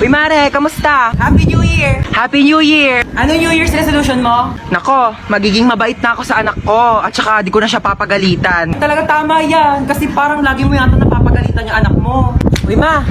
Uy Mare, kamusta? Happy New Year! Happy New Year! Ano New Year's resolution mo? Nako, magiging mabait na ako sa anak ko at saka di ko na siya papagalitan. Talaga tama yan, kasi parang lagi mo yata napapagalitan yung anak mo. Uy Ma,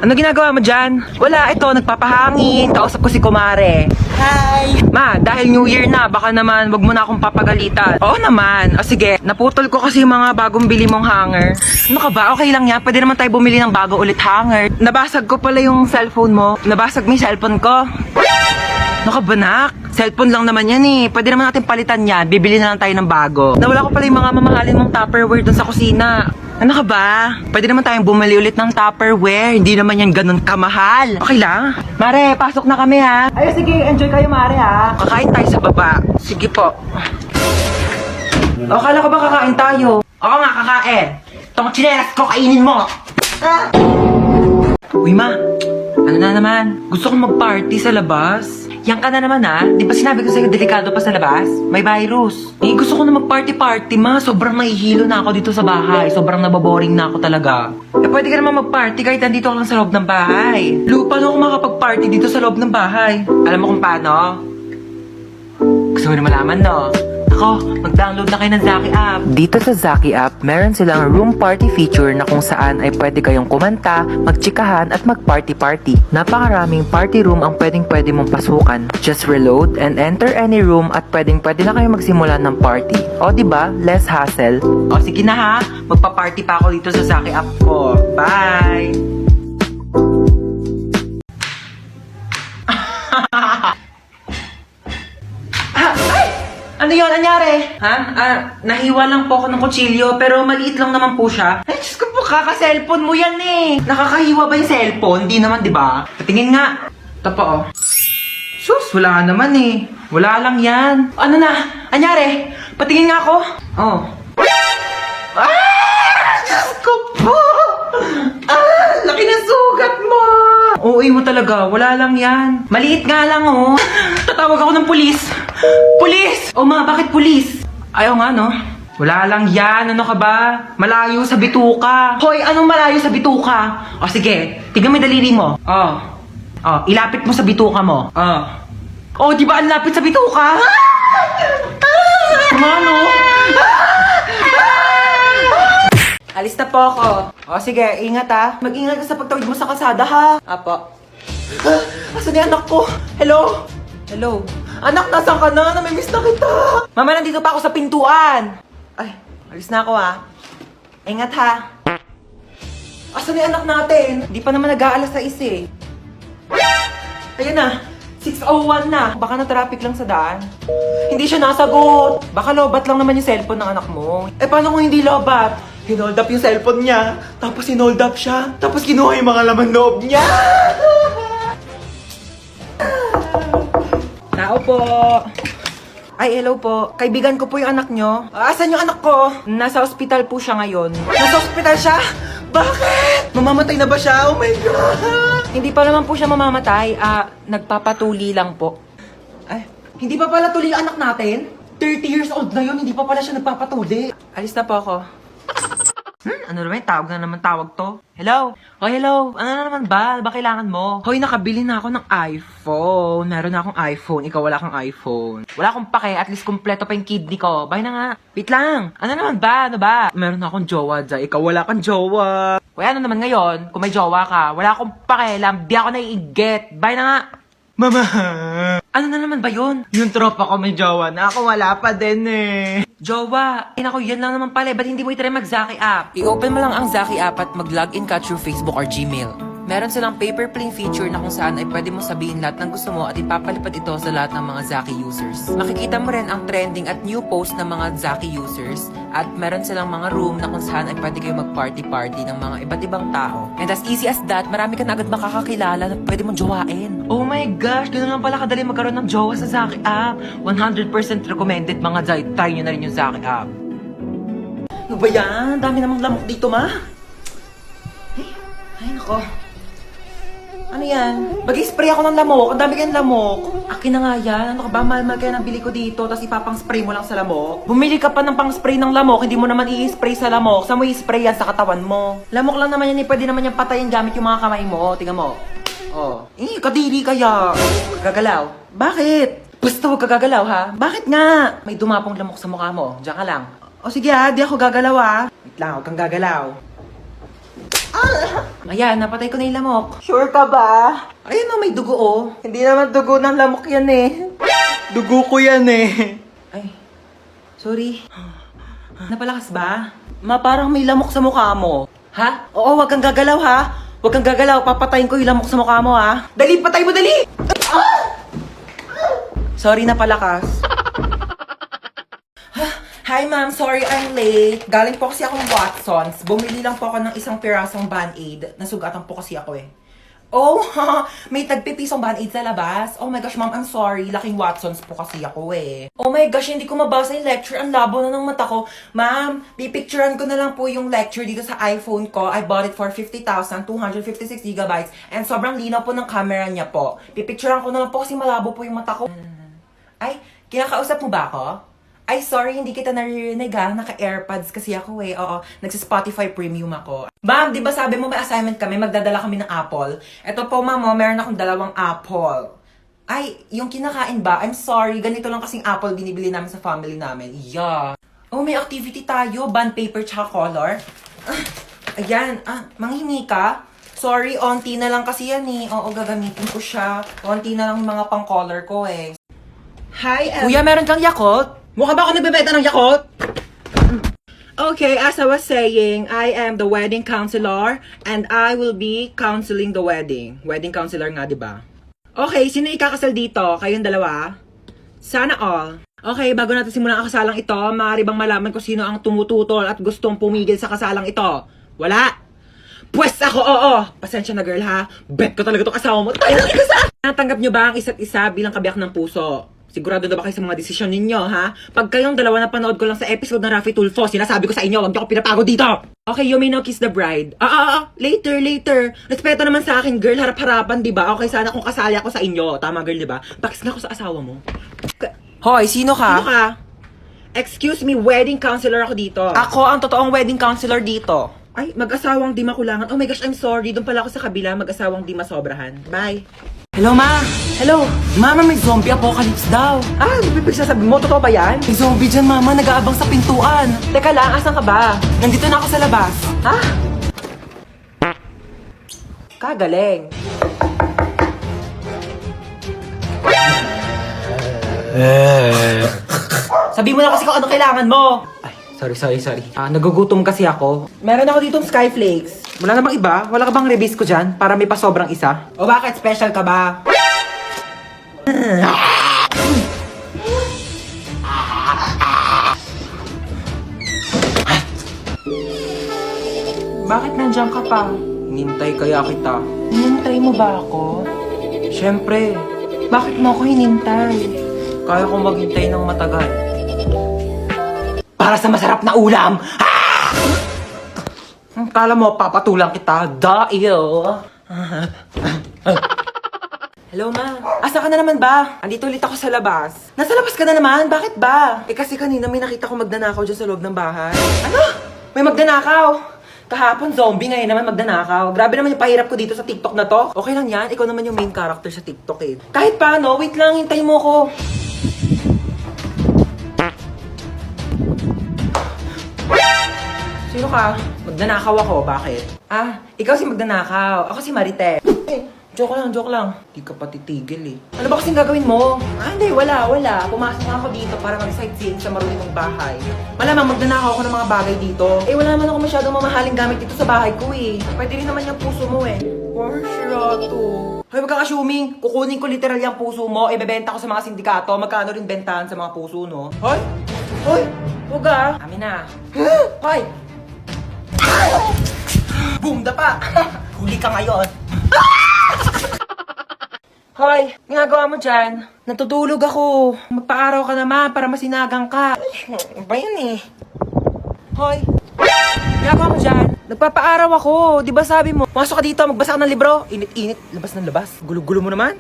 ano ginagawa mo dyan? Wala, ito, nagpapahangin. Kausap ko si Kumare. Hi! Ma, dahil New Year na, baka naman wag mo na akong papagalitan. Oo naman. O sige, naputol ko kasi yung mga bagong bili mong hanger. Ano ka ba? Okay lang yan. Pwede naman tayo bumili ng bago ulit hanger. Nabasag ko pala yung cellphone mo. Nabasag mo yung cellphone ko. Ano ka ba, nak? Cellphone lang naman yan eh. Pwede naman natin palitan yan. Bibili na lang tayo ng bago. Nawala ko pala yung mga mamahalin mong Tupperware dun sa kusina. Ano ka ba? Pwede naman tayong bumili ulit ng Tupperware. Hindi naman yan ganun kamahal. Okay lang? Mare, pasok na kami ha. Ay, sige, enjoy kayo, Mare, ha? Kakain tayo sa baba. Sige po. O, kala ko ba kakain tayo? Oo nga, kakain. Itong chinelas ko, kainin mo. Uy, ma. Ano na naman? Gusto kong mag-party sa labas. Yan ka na naman ha. Di ba sinabi ko sa'yo delikado pa sa labas? May virus. Eh, gusto ko na mag-party-party ma. Sobrang mahihilo na ako dito sa bahay. Sobrang nababoring na ako talaga. Eh, pwede ka naman mag-party kahit nandito ka lang sa loob ng bahay. Paano ako makapag-party dito sa loob ng bahay? Alam mo kung paano? Gusto mo na malaman, no? Ako, mag-download na kayo ng Zaki app. Dito sa Zaki app, meron silang room party feature na kung saan ay pwede kayong kumanta, magtsikahan at mag-party-party. Napakaraming party room ang pwedeng-pwede mong pasukan. Just reload and enter any room at pwedeng-pwede na kayo magsimula ng party. O diba, less hassle. O sige na ha, magpa-party pa ako dito sa Zaki app ko. Bye! Ano yun? Anyari? Ha? Nahiwa lang po ako ng kutsilyo, pero maliit lang naman po siya. Ay, Diyos ko po, kaka-cellphone mo yan eh. Nakakahiwa ba yung cellphone? Hindi naman, di ba? Patingin nga. Ito po, oh. Sus, wala naman eh. Wala lang yan. Ano na? Anyari? Patingin nga ako. Oh. Diyos ko po! Laki ng sugat mo! OA mo talaga, wala lang yan. Maliit nga lang, oh. Tatawag ako ng pulis. Pulis! O ma, bakit pulis? Ayaw nga, no? Wala lang yan, ano ka ba? Malayo sa bituka. Hoy, anong malayo sa bituka? O sige, tignan mo yung daliri mo. Ilapit mo sa bituka mo. Di ba ang lapit sa bituka? Mano? Alis na po ako. O sige, ingat ha. Mag-ingat ka sa pagtawid mo sa kalsada ha. Apo. Asan yung anak ko? Hello? Hello? Anak, nasaan ka na? Namimiss na kita. Mama, nandito pa ako sa pintuan. Ay, alis na ako ha. Ingat ha. Asan yung anak natin? Hindi pa naman nag-aalas sa eh. Ayan na. 6:01 na. Baka na-traffic lang sa daan. Hindi siya nasagot. Baka lobat lang naman yung cellphone ng anak mo. Eh, paano kung hindi lobat? Hinold up yung cellphone niya. Tapos hinold up siya. Tapos kinuha yung mga laman loob niya. Tao po. Ay, hello po. Kaibigan ko po yung anak nyo. Asan yung anak ko? Nasa ospital po siya ngayon. Nasa ospital siya? Bakit? Mamamatay na ba siya? Oh my God! Hindi pa naman po siya mamamatay. Nagpapatuli lang po. Ay, hindi pa pala tuli yung anak natin? 30 years old na yun, hindi pa pala siya nagpapatuli. Alis na po ako. Ano naman? Tawag to. Hello? Oh, hello. Ano na naman ba? Ba kailangan mo? Hoy, nakabili na ako ng iPhone. Meron na akong iPhone. Ikaw wala kang iPhone. Wala akong pake. At least kompleto pa yung kidney ko. Bye na nga. Wait lang. Ano naman ba? Ano ba? Meron na akong jowa dyan. Ikaw wala kang jowa. Hoy, ano naman ngayon? Kung may jowa ka, wala akong pakialam. Di ako naiigit. Bye na nga. Mama! Ano na naman ba yun? Yung tropa ko may jowa na ako wala pa din eh. Jowa! Ay naku, yan lang naman pala. Ba't hindi mo itry mag-Zaki app? I-open mo lang ang Zaki app at mag-login ka through Facebook or Gmail. Meron silang paper plane feature na kung saan ay pwede mo sabihin lahat ng gusto mo at ipapalipad ito sa lahat ng mga Zaki users. Makikita mo rin ang trending at new post ng mga Zaki users at meron silang mga room na kung saan ay pwede kayo mag-party-party ng mga iba't ibang tao. And as easy as that, marami ka na agad makakakilala na pwede mong jowain. Oh my gosh, ganoon lang pala kadali magkaroon ng jowa sa Zaki app. 100% recommended mga Zay. Try nyo na rin yung Zaki app. Ano ba yan? Dami namang lamok dito, ma. Ay nako. Ano yan? Mag-spray ako ng lamok. Ang dami kayong lamok. Akin na nga yan. Ano ka ba? Mahal-mahal kaya nabili ko dito. Tapos ipapang-spray mo lang sa lamok. Bumili ka pa ng pang-spray ng lamok. Hindi mo naman i-spray sa lamok. Saan mo i-spray yan? Sa katawan mo. Lamok lang naman yan. Pwede naman yung patayin gamit yung mga kamay mo. Tingnan mo. Oh. Kadiri kaya. Gagalaw. Bakit? Basta huwag ka gagalaw, ha? Bakit nga? May dumapong lamok sa mukha mo. Diyan ka lang. O sige ha, di ako gagalaw ha. Wait lang, huwag kang gagalaw. Ayan, napatay ko na yung lamok. Sure ka ba? Ayun o, may dugo oh. Hindi naman dugo ng lamok yan eh. Dugo ko yan eh. Ay, sorry. Napalakas ba? Parang may lamok sa mukha mo. Ha? Oo, huwag kang gagalaw ha. Huwag kang gagalaw, papatayin ko yung lamok sa mukha mo ha. Dali, patay mo, dali! Sorry na palakas. Hi ma'am, sorry I'm late. Galing po kasi akong Watsons. Bumili lang po ako ng isang pirasong Band-Aid. Nasugatan po kasi ako eh. Oh, may tagpipisong Band-Aid sa labas. Oh my gosh, ma'am, I'm sorry. Laking Watsons po kasi ako eh. Oh my gosh, hindi ko mabasa yung lecture. Ang labo na ng mata ko. Ma'am, pipicturean ko na lang po yung lecture dito sa iPhone ko. I bought it for 50,000, 256 gigabytes. And sobrang linaw po ng camera niya po. Pipicturean ko na lang po kasi malabo po yung mata ko. Ay, kinakausap mo ba ako? Ay, sorry, hindi kita naririnig ha. Naka-AirPods kasi ako eh. Oo, nagsa-Spotify Premium ako. Ma'am, di ba sabi mo may assignment kami, magdadala kami ng apple? Eto po, ma'am, meron akong 2 apple. Ay, yung kinakain ba? I'm sorry, ganito lang kasing apple binibili namin sa family namin. Yeah. Oh, may activity tayo. Bond paper tsaka color. Ayan, manghingi ka? Sorry, onti na lang kasi yan eh. Oo, gagamitin ko siya. Onti na lang yung mga pang-color ko eh. Hi, Kuya, meron kang Yakult? Mukha ba ako nagbebenta ng Yakult? Okay, as I was saying, I am the wedding counselor and I will be counseling the wedding. Wedding counselor nga, di ba? Okay, sino ikakasal dito? Kayong dalawa? Sana all. Okay, bago natin simulan ang kasalang ito, maaari bang malaman ko sino ang tumututol at gustong pumigil sa kasalang ito? Wala? Pwes ako, oo! Pasensya na girl ha. Bet ko talaga itong asawa mo. Tayo lang ikasal! Natanggap nyo ba ang isa't isa bilang kabiyak ng puso? Sigurado na ba kayo sa mga desisyon ninyo, ha? Pag kayong dalawa na panood ko lang sa episode ng Raffy Tulfo, sinasabi ko sa inyo, huwag niyo ako pinapagod dito! Okay, you may now kiss the bride. Later. Respeto naman sa akin, girl. Harap-harapan, di ba? Okay, sana kung kasali ako sa inyo. Tama, girl, di ba? Pakis nga ako sa asawa mo. Hoy, sino ka? Sino ka? Excuse me, wedding counselor ako dito. Ako ang totoong wedding counselor dito. Ay, mag-asawang di makulangan. Oh my gosh, I'm sorry. Doon pala ako sa kabila, mag-asawang di masobrahan. Bye. Hello, ma! Hello! Mama, may zombie apocalypse daw. Bibig sasabi mo, totoo ba yan? May zombie dyan, mama. Nag-aabang sa pintuan. Teka lang, asan ka ba? Nandito na ako sa labas. Ha? Kagaling. Sabi mo na kasi kung ano kailangan mo. Ay, sorry. Nagugutom kasi ako. Meron ako ditong Skyflakes. Wala na bang iba? Wala ka bang rebis ko dyan? Para may pa sobrang isa? O bakit? Special ka ba? Bakit nandiyan ka pa? Hinintay kaya kita. Hinintay mo ba ako? Siyempre. Bakit mo ako hinintay? Kaya kong maghintay ng matagal. Para sa masarap na ulam! Kala mo, papatulang kita. Dahil. Hello, ma. Asa ka na naman ba? Andito ulit ako sa labas. Nasa labas ka na naman? Bakit ba? Kasi kanina may nakita ko magnanakaw dyan sa loob ng bahay. Ano? May magnanakaw? Kahapon zombie, ngayon naman magnanakaw. Grabe naman yung pahirap ko dito sa TikTok na to. Okay lang yan, ikaw naman yung main character sa TikTok eh. Kahit paano, wait lang, hintayin mo ko. Sino ka? Magnanakaw ako, bakit? Ikaw si magnanakaw. Ako si Marites. Joke lang. Di ka pa titigil eh. Ano ba kasing gagawin mo? Hindi, wala. Pumasok nga ako dito para mag-sightseeing sa marunong bahay. Malamang magnanakaw ako ng mga bagay dito. Wala naman ako masyadong mamahaling gamit dito sa bahay ko eh. Pwede rin naman yung puso mo eh. For sure to. Hoy, wag kang assuming. Kukunin ko literal yung puso mo. Ibebenta ko sa mga sindikato. Magkano rin bentahan sa mga puso, no? Hoy! Huwag ah. Amin na. Hoy! Boom, dapa! Huli ka ngayon. Hoy, ginagawa mo dyan? Natutulog ako. Magpa-araw ka naman para masinagang ka. Ba yan eh? Hoy, ginagawa mo dyan? Nagpapa-araw ako. Di ba sabi mo? Masok ka dito, magbasa ka ng libro. Init-init, labas ng labas. Gulo-gulo mo naman.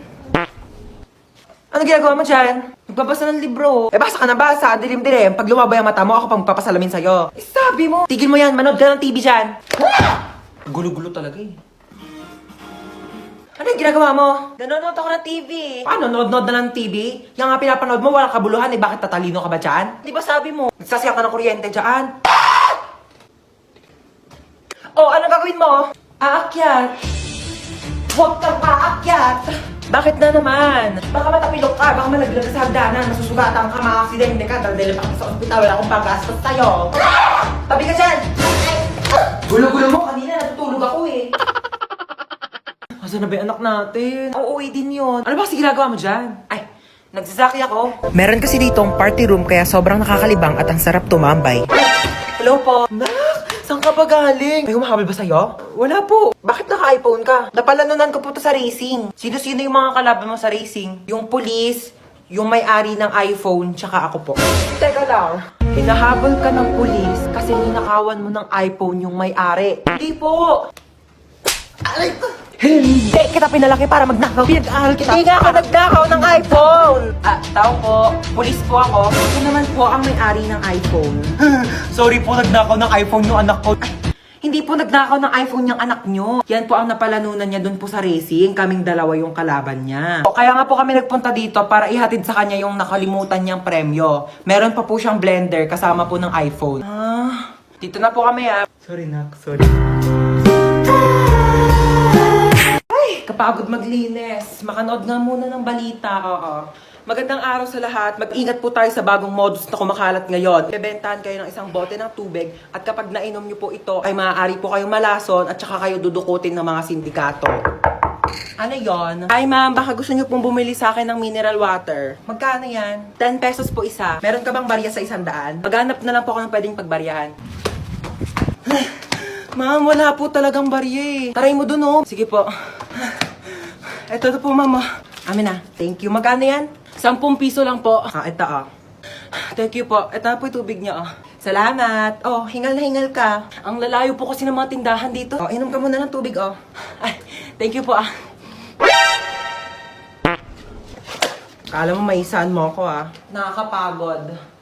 Ano ginagawa mo dyan? Nagbabasa ng libro. Basa ka na basa. Dilim-dilim. Pag lumabay ang mata mo, ako pang papasalamin sa'yo. Sabi mo. Tigil mo yan. Manood ka ng TV dyan. Gulo-gulo talaga eh. Ano ginagawa mo? Nanonood ako ng TV. Paano? Nanonood na ng TV? Yung nga pinapanood mo, walang kabuluhan eh. Bakit tatalino ka ba dyan? Di ba sabi mo? Nagsasaya ka ng kuryente dyan. Oh, ano gagawin mo? Aakyat. Huwag kang aakyat. Bakit na naman? Baka matapilok ka, baka malaglag ka sa hagdanan, masusugatan ka, maka-aksidente ka, dahil pa ka sa ospital, wala akong paggastos sa'yo. Tabi ka dyan! Gulo-gulo mo, kanina natutulog ako eh. Asan na ba yung anak natin? Uuwi din yun. Ano ba kasi ginagawa mo dyan? Ay, nagsasaki ako. Meron kasi ditong party room kaya sobrang nakakalibang at ang sarap tumambay. Hello po. Nak, saan ka ba galing? May humahabol ba sa'yo? Wala po. Bakit naka-iPhone ka? Napalanunan ko po to sa racing. Sino-sino yung mga kalaban mo sa racing? Yung police, yung may-ari ng iPhone, tsaka ako po. Teka lang. Hinahabol ka ng police kasi ninakawan mo ng iPhone yung may-ari. Hindi po. Aray ko. Hindi kita pinalaki para magnakaw. Pinag-aaral kita. Hindi nga ako nagnakaw ng iPhone. Tao po. Police po ako. Ito naman po ang may-ari ng iPhone. Sorry po, nagnakaw ng iPhone yung anak ko. Hindi po nagnakaw ng iPhone yung anak nyo. Yan po ang napalanunan niya dun po sa racing. Kaming dalawa yung kalaban niya. Kaya nga po kami nagpunta dito para ihatid sa kanya yung nakalimutan niyang premyo. Meron pa po siyang blender kasama po ng iPhone. Dito na po kami Sorry nak, sorry. Kapagod maglinis. Makanood nga muna ng balita. Oo. Magandang araw sa lahat. Mag-ingat po tayo sa bagong modus na kumakalat ngayon. Bebentahan kayo ng isang bote ng tubig at kapag nainom nyo po ito ay maaari po kayong malason at saka kayo dudukutin ng mga sindikato. Ano yon? Ay ma'am, baka gusto nyo pong bumili sa akin ng mineral water. Magkano yan? 10 pesos po isa. Meron ka bang barya sa 100? Maghanap na lang po ako ng pwedeng pagbaryahan. Ma'am, wala po talagang barya eh. Taray mo dun oh. Sige po. Ito na po, mama. Amin na. Thank you. Magkano yan? 10 piso lang po. Ito Thank you po. Ito na po yung tubig niya Salamat. Hingal na hingal ka. Ang lalayo po kasi ng mga tindahan dito. Inom ka muna ng tubig Ay, thank you po Kala mo maisaan mo ako Nakakapagod.